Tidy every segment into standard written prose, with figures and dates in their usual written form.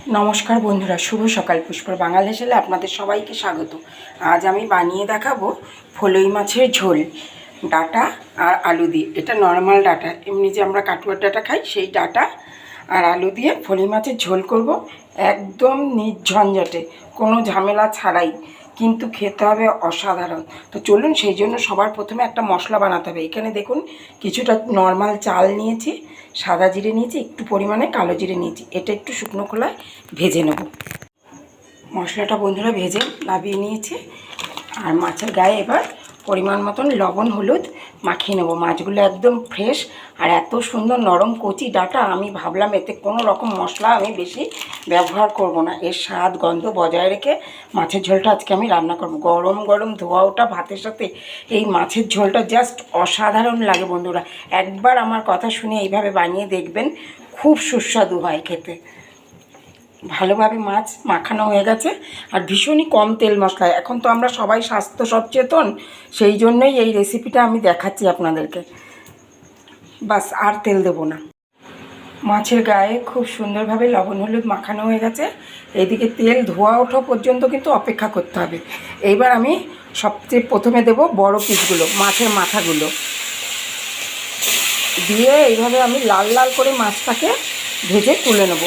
নমস্কার বন্ধুরা, শুভ সকাল। পুষ্পর বাঙাল হেসেলে আপনাদের সবাইকে স্বাগত। আজ আমি বানিয়ে দেখাবো ফলই মাছের ঝোল, ডাঁটা আর আলু দিয়ে। এটা নর্মাল ডাঁটা, এমনি যে আমরা কাটুয়ার ডাঁটা খাই সেই ডাঁটা আর আলু দিয়ে ফলই মাছের ঝোল করব, একদম নির্ঝঞ্ঝাটে, কোনো ঝামেলা ছাড়াই, কিন্তু খেতে হবে অসাধারণ। তো চলুন, সেই জন্য সবার প্রথমে একটা মশলা বানাতে হবে। এখানে দেখুন, কিছুটা নর্মাল চাল নিয়েছি, সাদা জিরে নিয়েছি, একটু পরিমাণে কালো জিরে নিয়েছি। এটা একটু শুকনো খোলায় ভেজে নেব। মশলাটা বন্ধুরা ভেজে নামিয়ে নিয়েছি। আর মাছের গায়ে এবার পরিমাণ মতন লবণ হলুদ মাখিয়ে নেব। মাছগুলো একদম ফ্রেশ আর এত সুন্দর নরম কচি ডাঁটা, আমি ভাবলাম এতে কোনো রকম মশলা আমি বেশি ব্যবহার করব না। এর স্বাদ গন্ধ বজায় রেখে মাছের ঝোলটা আজকে আমি রান্না করব। গরম গরম ধোয়া ওঠা ভাতের সাথে এই মাছের ঝোলটা জাস্ট অসাধারণ লাগে বন্ধুরা। একবার আমার কথা শুনে এইভাবে বানিয়ে দেখবেন, খুব সুস্বাদু হয় খেতে। ভালোভাবে মাছ মাখানো হয়ে গেছে আর ভীষণই কম তেল মশলায়। এখন তো আমরা সবাই স্বাস্থ্য সচেতন, সেই জন্যই এই রেসিপিটা আমি দেখাচ্ছি আপনাদেরকে। বাস, আর তেল দেবো না। মাছের গায়ে খুব সুন্দরভাবে লবণ হলুদ মাখানো হয়ে গেছে। এইদিকে তেল ধোয়া ওঠা পর্যন্ত কিন্তু অপেক্ষা করতে হবে। এইবার আমি সবচেয়ে প্রথমে দেব বড় পিসগুলো, মাছের মাথাগুলো দিয়ে এইভাবে আমি লাল লাল করে মাছটাকে ভেজে তুলে নেব।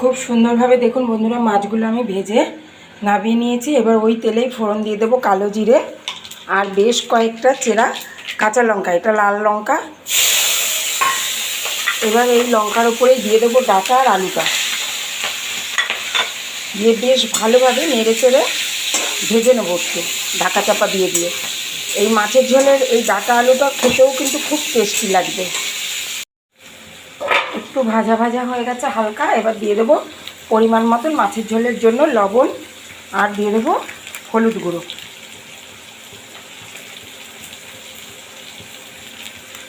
খুব সুন্দরভাবে দেখুন বন্ধুরা, মাছগুলো আমি ভেজে নামিয়ে নিয়েছি। এবার ওই তেলেই ফোড়ন দিয়ে দেবো কালো জিরে আর বেশ কয়েকটা চেরা কাঁচা লঙ্কা, এটা লাল লঙ্কা। এবার এই লঙ্কার উপরেই দিয়ে দেবো ডাঁটা আর আলুটা, দিয়ে বেশ ভালোভাবে নেড়ে চেড়ে ভেজে নেবো একটু ঢাকা চাপা দিয়ে দিয়ে। এই মাছের ঝোলের এই ডাঁটা আলুটা খেতেও কিন্তু খুব টেস্টি লাগবে। একটু ভাজা ভাজা হয়ে গেছে হালকা। এবার দিয়ে দেবো পরিমাণ মতন মাছের ঝোলের জন্য লবণ আর দিয়ে দেবো হলুদ গুঁড়ো।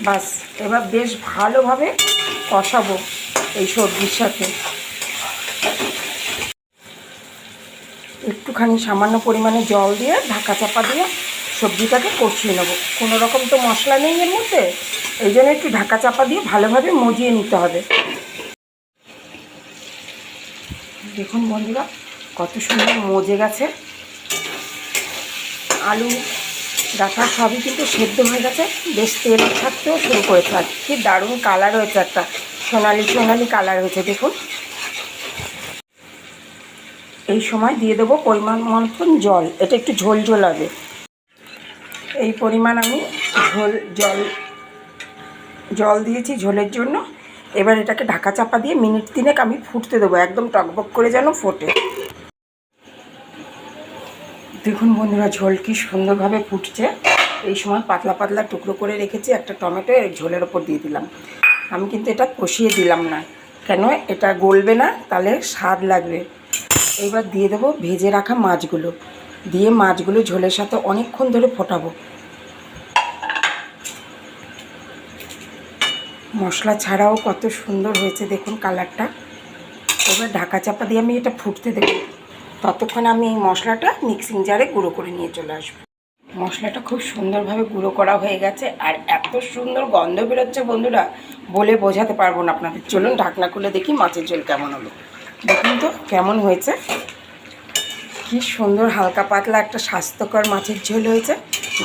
বাস, এবার বেশ ভালোভাবে কষাবো এই সবজির সাথে। একটুখানি সামান্য পরিমাণে জল দিয়ে ঢাকা চাপা দিয়ে সবজিটাকে কষিয়ে নেবো। কোনো রকম তো মশলা নেই এর মধ্যে, এই জন্য একটু ঢাকা চাপা দিয়ে ভালোভাবে মজিয়ে নিতে হবে। দেখুন বন্ধুরা, কত সুন্দর মজে গেছে। আলু ডাঁটা সবই কিন্তু সেদ্ধ হয়ে গেছে, বেশ তেল ছাড়তেও শুরু করেছে। আর কি দারুণ কালার হয়েছে, একটা সোনালি সোনালি কালার হয়েছে দেখুন। এই সময় দিয়ে দেবো পরিমাণ মতন জল, এটা একটু ঝোল ঝোল হবে। এই পরিমাণ আমি জল দিয়েছি ঝোলের জন্য। এবার এটাকে ঢাকা চাপা দিয়ে মিনিট 3 আমি ফুটতে দেবো, একদম টকবক করে যেন ফোটে। দেখুন বন্ধুরা, ঝোল কি সুন্দরভাবে ফুটছে। এই সময় পাতলা পাতলা টুকরো করে রেখেছি একটা টমেটো এর ঝোলের ওপর দিয়ে দিলাম। আমি কিন্তু এটা কষিয়ে দিলাম না, কেন এটা গলবে না, তাহলে স্বাদ লাগবে। এবার দিয়ে দেবো ভেজে রাখা মাছগুলো, দিয়ে মাছগুলো ঝোলের সাথে অনেকক্ষণ ধরে ফোটাবো। মশলা ছাড়াও কত সুন্দর হয়েছে দেখুন কালারটা। এবার ঢাকা চাপা দিয়ে আমি এটা ফুটতে দেবো। ততক্ষণ আমি এই মশলাটা মিক্সিং জারে গুঁড়ো করে নিয়ে চলে আসবো। মশলাটা খুব সুন্দরভাবে গুঁড়ো করা হয়ে গেছে আর এত সুন্দর গন্ধ বেরোচ্ছে বন্ধুরা, বলে বোঝাতে পারবো না আপনাদের। চলুন ঢাকনা খুলে দেখি মাছের ঝোল কেমন হলো। দেখুন তো কেমন হয়েছে, কি সুন্দর হালকা পাতলা একটা স্বাস্থ্যকর মাছের ঝোল হয়েছে।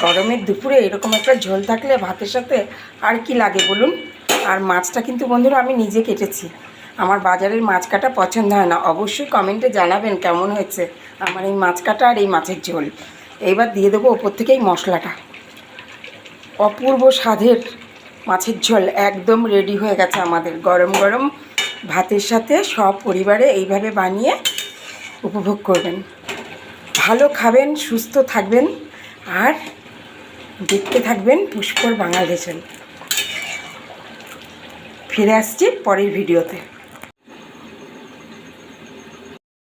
গরমের দুপুরে এরকম একটা ঝোল থাকলে ভাতের সাথে আর কি লাগে বলুন। আর মাছটা কিন্তু বন্ধুরা আমি নিজে কেটেছি, আমার বাজারের মাছ কাটা পছন্দ হয় না। অবশ্যই কমেন্টে জানাবেন কেমন হয়েছে আমার এই মাছ কাটা আর এই মাছের ঝোল। এইবার দিয়ে দেবো ওপর থেকে এই মশলাটা। অপূর্ব স্বাদের মাছের ঝোল একদম রেডি হয়ে গেছে আমাদের। গরম গরম ভাতের সাথে সব পরিবারে এইভাবে বানিয়ে উপভোগ করবেন। ভালো খাবেন, সুস্থ থাকবেন আর দেখতে থাকবেন পুষ্পর বাঙাল হেসেল। ফিরে আসছি পরের ভিডিওতে।